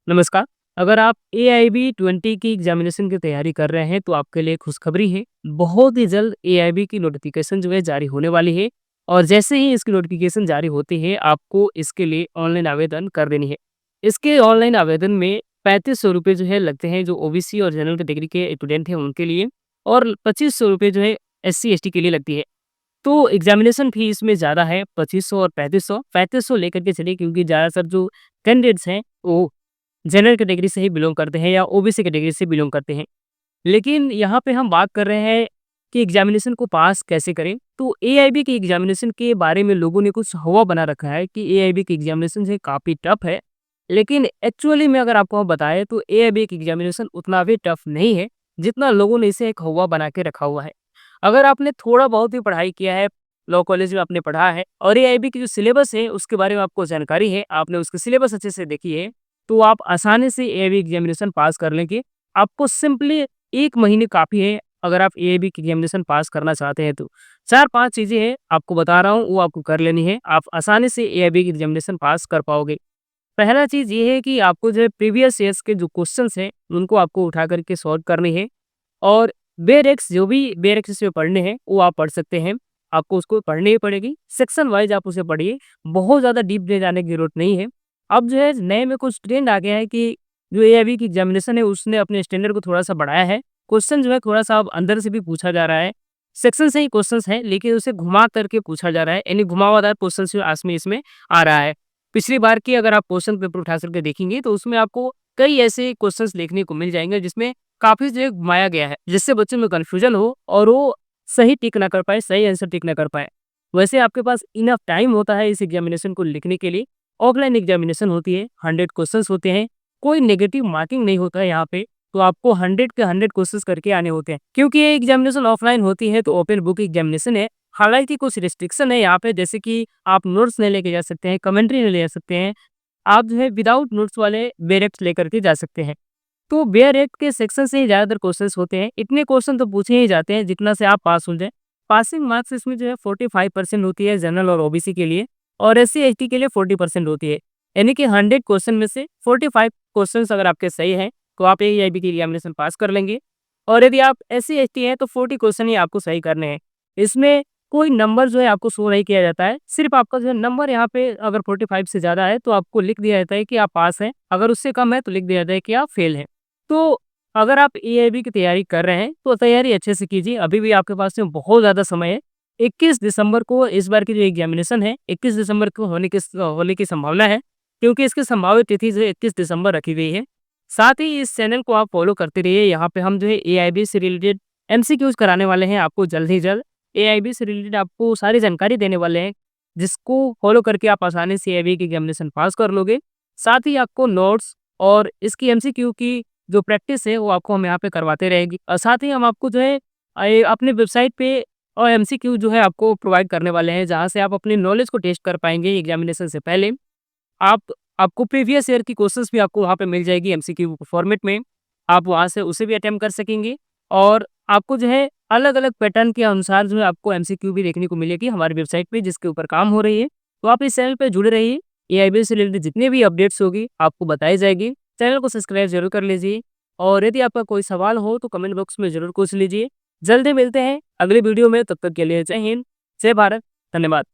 नमस्कार। अगर आप एआईबी 20 की एग्ज़ामिनेशन की तैयारी कर रहे हैं, तो आपके लिए खुशखबरी है। बहुत ही जल्द एआईबी की नोटिफ़िकेशन जो है जारी होने वाली है और जैसे ही इसकी नोटिफ़िकेशन जारी होती है, आपको इसके लिए ऑनलाइन आवेदन कर देनी है। इसके ऑनलाइन आवेदन में ₹3500 जो है लगते हैं, जो ओबीसी और जनरल कैटेगरी के स्टूडेंट हैं उनके लिए और ₹2500 जो है एससी-एसटी के लिए लगती है। तो एग्ज़ामिनेशन फ़ीस में ज़्यादा है 2500 और 3500। 3500 लेकर के चलिए क्योंकि ज़्यादातर जो कैंडिडेट्स हैं, वो जनरल कैटेगरी से ही बिलॉन्ग करते हैं या ओबीसी कैटेगरी से बिलॉन्ग करते हैं। लेकिन यहाँ पे हम बात कर रहे हैं कि एग्ज़ामिनेशन को पास कैसे करें? तो एआईबी की एग्ज़ामिनेशन के बारे में लोगों ने कुछ हवा बना रखा है कि एआईबी की एग्ज़ामिनेशन जो है काफ़ी टफ़ है। लेकिन एक्चुअली में अगर आपको हम बताएँ तो एआईबी की एग्ज़ामिनेशन उतना भी टफ़ नहीं है, जितना लोगों ने इसे एक हौवा बना के रखा हुआ है। अगर आपने थोड़ा बहुत भी पढ़ाई किया है, लॉ कॉलेज में आपने पढ़ा है और एआईबी की जो सिलेबस है उसके बारे में आपको जानकारी है, आपने उसकी सिलेबस अच्छे से देखी है, तो आप आसानी से एआईबी एग्ज़ामिनेशन पास कर लेंगे। आपको सिंपली 1 महीने काफ़ी है, अगर आप एआईबी की एग्ज़ामिनेशन पास करना चाहते हैं तो। 4-5 चीज़ें हैं, आपको बता रहा हूँ, वो आपको कर लेनी है। आप आसानी से एआईबी की एग्ज़ामिनेशन पास कर पाओगे। पहला चीज़ ये है कि आपको जो है प्रीवियस ईयर्स के जो क्वेश्चन्स हैं, उनको आपको उठा कर के सॉल्व करने हैं और बेरेक्स जो भी बेरेक्स इसमें पढ़ने हैं, वो आप पढ़ सकते हैं। आपको उसको पढ़नी ही पड़ेगी, सेक्शन वाइज़ आप उसे पढ़िए, बहुत ज़्यादा डीप में जाने की ज़रूरत नहीं है। अब जो है नए में कुछ ट्रेंड आ गया है कि जो एआईबी की एग्ज़ामिनेशन है, उसने अपने स्टैंडर्ड को थोड़ा-सा बढ़ाया है। क्वेश्चन जो है थोड़ा-सा अब अंदर से भी पूछा जा रहा है। सेक्शन से ही क्वेश्चन्स हैं, लेकिन उसे घुमा कर के पूछा जा रहा है, यानी घुमावदार क्वेश्चन्स इसमें आ रहा है। पिछली बार की अगर आप क्वेश्चन पेपर उठा कर के देखेंगे, तो उसमें आपको कई ऐसे क्वेश्चन्स देखने को मिल जाएँगे, जिसमें काफ़ी जो है घुमाया गया है, जिससे बच्चों में कन्फ्यूजन हो और वो सही टिक ना कर पाएँ, सही आंसर टिक ना कर पाएँ। वैसे आपके पास इनफ टाइम होता है इस एग्ज़ामिनेशन को लिखने के लिए। ऑफलाइन एग्ज़ामिनेशन होती है, 100 क्वेश्चन्स होते हैं, कोई नेगेटिव मार्किंग नहीं होता है यहाँ पे, तो आपको 100 के 100 क्वेश्चन्स करके आने होते हैं। क्योंकि ये एग्ज़ामिनेशन ऑफलाइन होती है, तो ओपन बुक एग्ज़ामिनेशन है। हालाँकि कुछ रिस्ट्रिक्शन है यहाँ पे, जैसे कि आप नोट्स नहीं लेके जा सकते हैं, कमेंट्री नहीं ले जा सकते हैं। आप जो है विदाउट नोट्स वाले डायरेक्ट लेकर के जा सकते हैं। तो बेयर एक्ट के सेक्शन से ही ज़्यादातर क्वेश्चंस होते हैं। इतने क्वेश्चन तो पूछे ही जाते हैं जितना से आप पास हो जाएँ। पासिंग मार्क्स इसमें जो है 45% होती है जनरल और ओबीसी के लिए और एससी-एसटी के लिए 40% होती है। यानी कि 100 क्वेश्चन में से 45 क्वेश्चंस अगर आपके सही हैं, तो आप एईआईबी की एग्ज़ामिनेशन पास कर लेंगे और यदि आप एससी-एसटी हैं, तो 40 क्वेश्चन ही आपको सही करने हैं। इसमें कोई नंबर जो है आपको शो नहीं किया जाता है। सिर्फ़ आपका जो है नंबर यहाँ पे अगर 45 से ज़्यादा है, तो आपको लिख दिया जाता है कि आप पास हैं। अगर उससे कम है, तो लिख दिया जाता है कि आप फेल हैं। तो अगर आप एआईबी की तैयारी कर रहे हैं, तो तैयारी अच्छे से कीजिए, अभी भी आपके पास में बहुत ज़्यादा समय है। 21 दिसंबर को इस बार की जो एग्ज़ामिनेशन है, 21 दिसंबर को होने की संभावना है, क्योंकि इसकी संभावित तिथि जो है 21 दिसंबर रखी गई है। साथ ही इस चैनल को आप फ़ॉलो करते रहिए, यहाँ पे हम जो है एआईबी से रिलेटेड एमसीक्यूज़ कराने वाले हैं आपको जल्द ही जल्द। एआईबी से रिलेटेड आपको सारी जानकारी देने वाले हैं, जिसको फ़ॉलो करके आप आसानी से एआईबी की एग्ज़ामिनेशन पास कर लोगे। साथ ही आपको नोट्स और इसकी एमसीक्यू की जो प्रैक्टिस है वो आपको हम यहाँ पे करवाते रहेंगे और साथ ही हम आपको जो है अपने वेबसाइट पे और एमसीक्यू जो है आपको प्रोवाइड करने वाले हैं, जहाँ से आप अपनी नॉलेज को टेस्ट कर पाएँगे एग्ज़ामिनेशन से पहले। आप आपको प्रीवियस ईयर की क्वेश्चंस भी आपको वहाँ पे मिल जाएगी एमसीक्यू फॉर्मेट में। आप वहाँ से उसे भी अटेम्प्ट कर सकेंगे और आपको जो है अलग-अलग पैटर्न के अनुसार जो है आपको एमसीक्यू भी देखने को मिलेगी हमारी वेबसाइट पे, जिसके ऊपर काम हो रही है। तो आप इस चैनल पे जुड़े रहिए, एआईबी से रिलेटेड जितनी भी अपडेट्स होगी आपको बताई जाएगी। चैनल को सब्सक्राइब ज़रूर कर लीजिए और यदि आपका कोई सवाल हो तो कमेंट बॉक्स में ज़रूर पूछ लीजिए। जल्दी मिलते हैं अगली वीडियो में, तब तक के लिए जय हिंद, जय भारत, धन्यवाद।